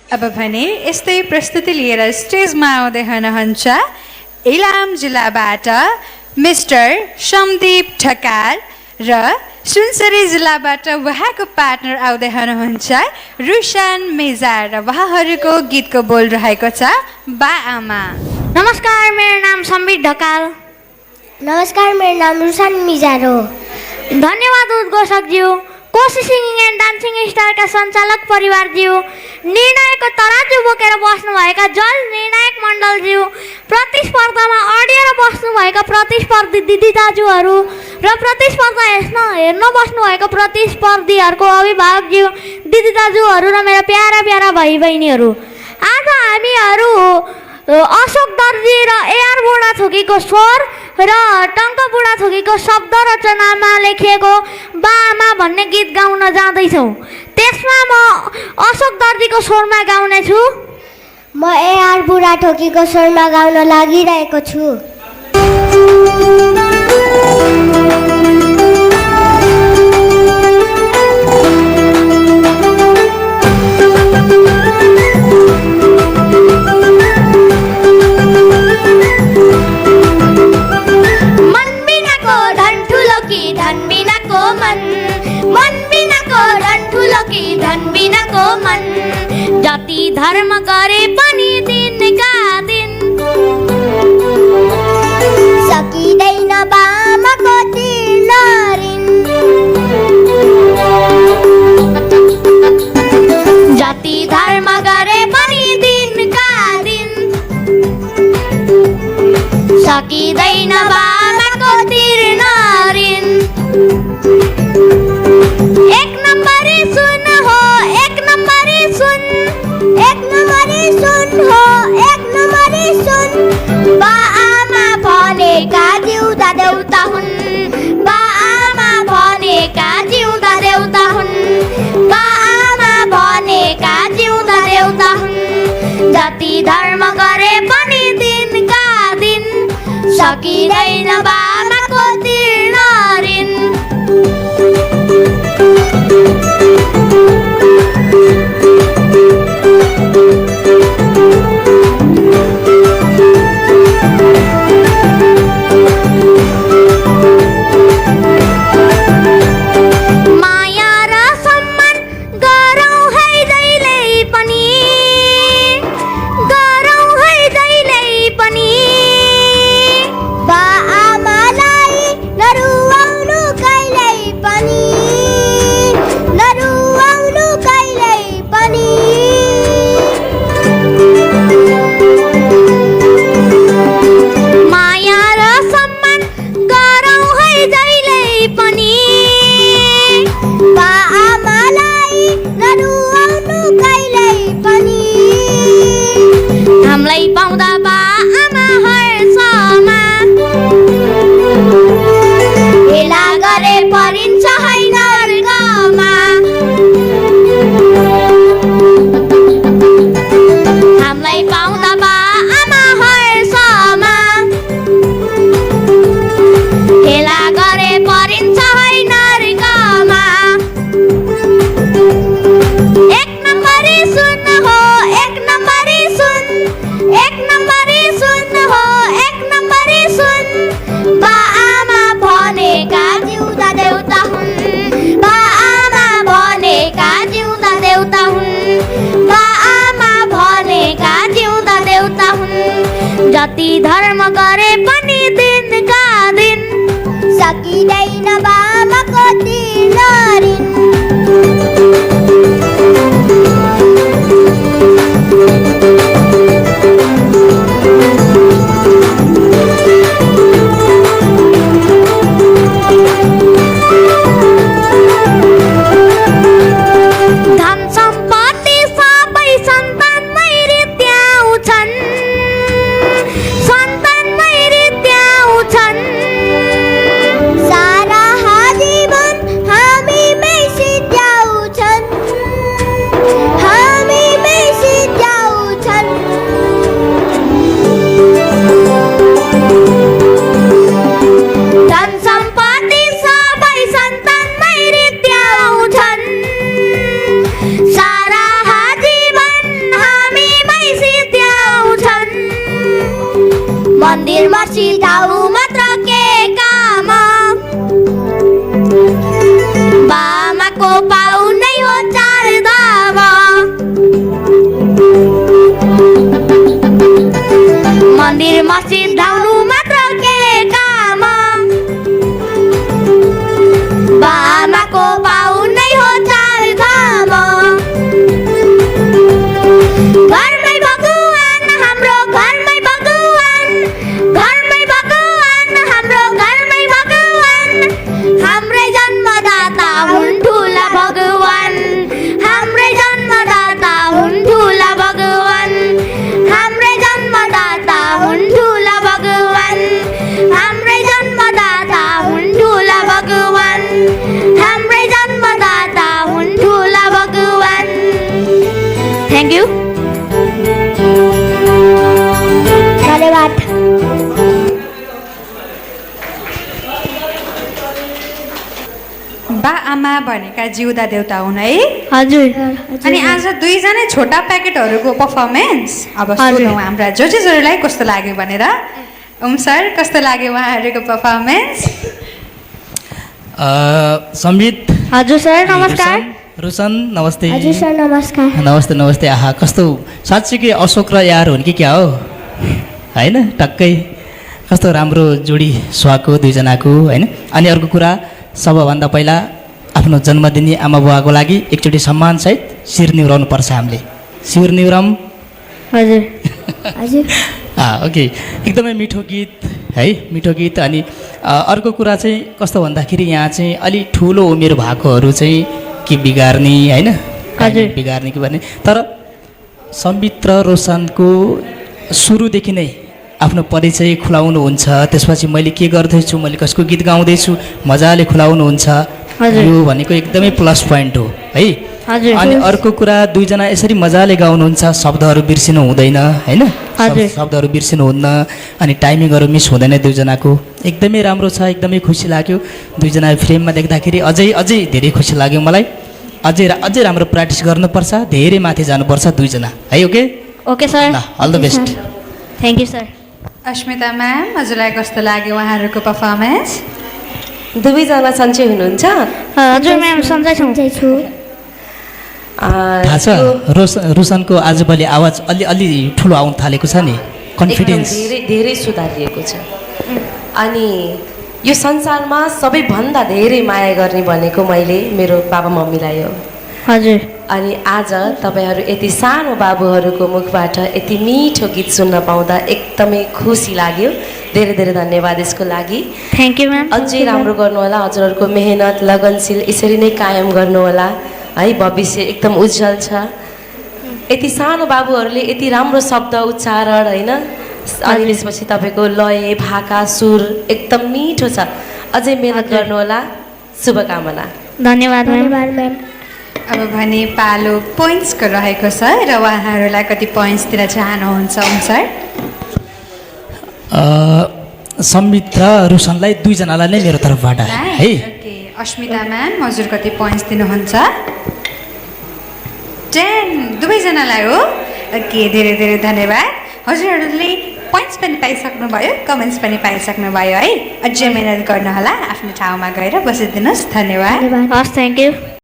अब भने यस्तै प्रस्तुति लिएर स्टेजमा आउँदै हुनुहुन्छ इलाम जिल्लाबाट मिस्टर समदीप ढकाल र सुनसरी जिल्लाबाट उहाँको पार्टनर आउँदै हुनुहुन्छ रुशन मेजार र उहाँहरूको गीतको बोल रहेको छ बा आमा। नमस्कार, मेरो नाम समदीप ढकाल। नमस्कार, मेरो नाम रुशन मेजार हो। धन्यवाद उद्घोषकज्यू, कोशी सिङ्गिङ एन्ड डान्सिङ स्टारका सञ्चालक परिवारज्यू, निर्णयको तराजु बोकेर बस्नुभएका जज निर्णायक मण्डलज्यू, प्रतिस्पर्धामा अडिएर बस्नुभएका प्रतिस्पर्धी दिदी दाजुहरू र प्रतिस्पर्धा हेर्न बस्नुभएको प्रतिस्पर्धीहरूको अभिभावकज्यू, दिदी दाजुहरू र मेरा प्यारा प्यारा भाइ बहिनीहरू, आज हामीहरू अशोक दर्जी र एआर बुढाथोकीको स्वर र टङ्क बुढाथोकीको शब्द रचनामा लेखिएको बा आमा भन्ने गीत गाउन जाँदैछौँ। त्यसमा म अशोक दर्जीको स्वरमा गाउनेछु। म एआर बुढाथोकीको स्वरमा गाउन लागिरहेको छु। जाति धर्म गरे पनि दिनका दिन सकिँदैन बामाको तिर्न ऋण। जाति धर्म गरे पनि दिनका दिन सकिँदैन बामाको तिर्न ऋण। एक नम्बरी सुन हो, एक नम्बरी सुन, एक नम्बरी सुन हो, एक नम्बरी सुन। बा आमा भनेका जिउँदा देउता हुन्, बा आमा भनेका जिउँदा देउता हुन्, बा आमा भनेका जिउँदा देउता हुन्। जाति धर्म गरे पनि दिनका दिन सकिँदैन बाबाको तिर्न ऋण। मन्दिर मस्जिद आऊ मात्र के काम बामाको पाउ नै हो चार धाम मन्दिर मस्जिद धाउनु मात्र के काम बामाको पाउ नै हो चार धाम घरमै भगवान हाम्रो घरमै भगवान घरमै भगवान हाम्रो घरमै भगवान हाम्रै जन्मदाता हुन् ठुला भगवान हाम्रै जन्मदाता हुन् ठुला भगवान हाम्रै जन्मदाता हुन् ठुला भगवान हाम्रै जन्मदाता हुन् ठुला भगवान हाम्रै जन्मदाता हुन् ठुला भगवान थ्याङ्क यू धन्यवाद बा आमा भनेका जिउँदा देउता हुन् है। हजुर अनि आज दुईजना छोटा प्याकेटहरूको पर्फर्मेन्स अब सुनौँ हाम्रा जजेसहरूलाई कस्तो लाग्यो भनेर। सर कस्तो लाग्यो उहाँहरूको पर्फर्मेन्स? सम्बित हजुर सर नमस्कार रोशन नमस्ते हजुर सर नमस्कार नमस्ते नमस्ते आहा कस्तो साँच्चीकै अशोक र यार हुन् कि क्या हो होइन टक्कै कस्तो राम्रो जोडी सुहाएको दुईजनाको होइन। अनि अर्को कुरा सबभन्दा पहिला आफ्नो जन्मदिनी आमा बुवाको लागि एकचोटि सम्मानसहित शिर निहुराउनु पर्छ हामीले। शिर निहुराउँ हजुर हजुर ओके एकदमै मिठो गीत है मिठो गीत। अनि अर्को कुरा चाहिँ कस्तो भन्दाखेरि यहाँ चाहिँ अलि ठुलो उमेर भएकोहरू चाहिँ के बिगार्ने होइन बिगार्ने कि भन्ने तर सम्बित र रोशनको सुरुदेखि नै आफ्नो परिचय खुलाउनुहुन्छ त्यसपछि मैले के गर्दैछु मैले कसको गीत गाउँदैछु मजाले खुलाउनुहुन्छ यो भनेको एकदमै प्लस पोइन्ट हो है। अनि अर्को कुरा दुईजना यसरी मजाले गाउनुहुन्छ शब्दहरू बिर्सिनु हुँदैन होइन शब्दहरू बिर्सिनु हुन्न अनि टाइमिङहरू मिस हुँदैन दुईजनाको एकदमै राम्रो छ एकदमै खुसी लाग्यो दुईजना फ्रेममा देख्दाखेरि अझै अझै धेरै खुसी लाग्यो मलाई। अझै राम्रो प्र्याक्टिस गर्नुपर्छ धेरै माथि जानुपर्छ दुईजना है। ओके ओके सर ल all the best thank you sir Asmita ma'am हजुरलाई कस्तो लाग्यो उहाँहरूको पर्फर्मेन्स? दुवैजना सन्चै हुनुहुन्छ? हजुर म्याम सन्चै छु थाहा छ रोशनको आजभोलि आवाज अलि ठुलो आउनु थालेको छ नि कन्फिडेन्स धेरै धेरै सुधारिएको छ। अनि यो संसारमा सबैभन्दा धेरै माया गर्ने भनेको मैले मेरो बाबा मम्मीलाई हो। हजुर अनि आज तपाईँहरू यति सानो बाबुहरूको मुखबाट यति मिठो गीत सुन्न पाउँदा एकदमै खुसी लाग्यो। धेरै धेरै धन्यवाद यसको लागि। थ्याङ्क यू म्याम अझै राम्रो गर्नुहोला हजुरहरूको मेहनत लगनशील यसरी नै कायम गर्नुहोला है भविष्य एकदम उज्जवल छ। यति सानो बाबुहरूले यति राम्रो शब्द उच्चारण होइन अनि त्यसपछि तपाईँको लय भाका सुर एकदम मिठो छ। अझै मेहनत गर्नुहोला शुभकामना। धन्यवाद म्याम म्याम अब भने पालो पोइन्ट्सको रहेको छ र उहाँहरूलाई कति पोइन्ट्सतिर चाहनुहुन्छ सर? सम्बित र रोशनलाई दुईजनालाई नै मेरो तर्फबाट है। ओके अस्मिता म्याम हजुर कति पोइन्ट्स दिनुहुन्छ? 10 दुवैजनालाई हो। ओके धेरै धेरै धन्यवाद। हजुरहरूले पोइन्ट्स पनि पाइसक्नुभयो कमेन्ट्स पनि पाइसक्नुभयो है। अझै मिहिनेत गर्नुहोला आफ्नो ठाउँमा गएर बसिदिनुहोस्। धन्यवाद हस् थ्याङ्क यू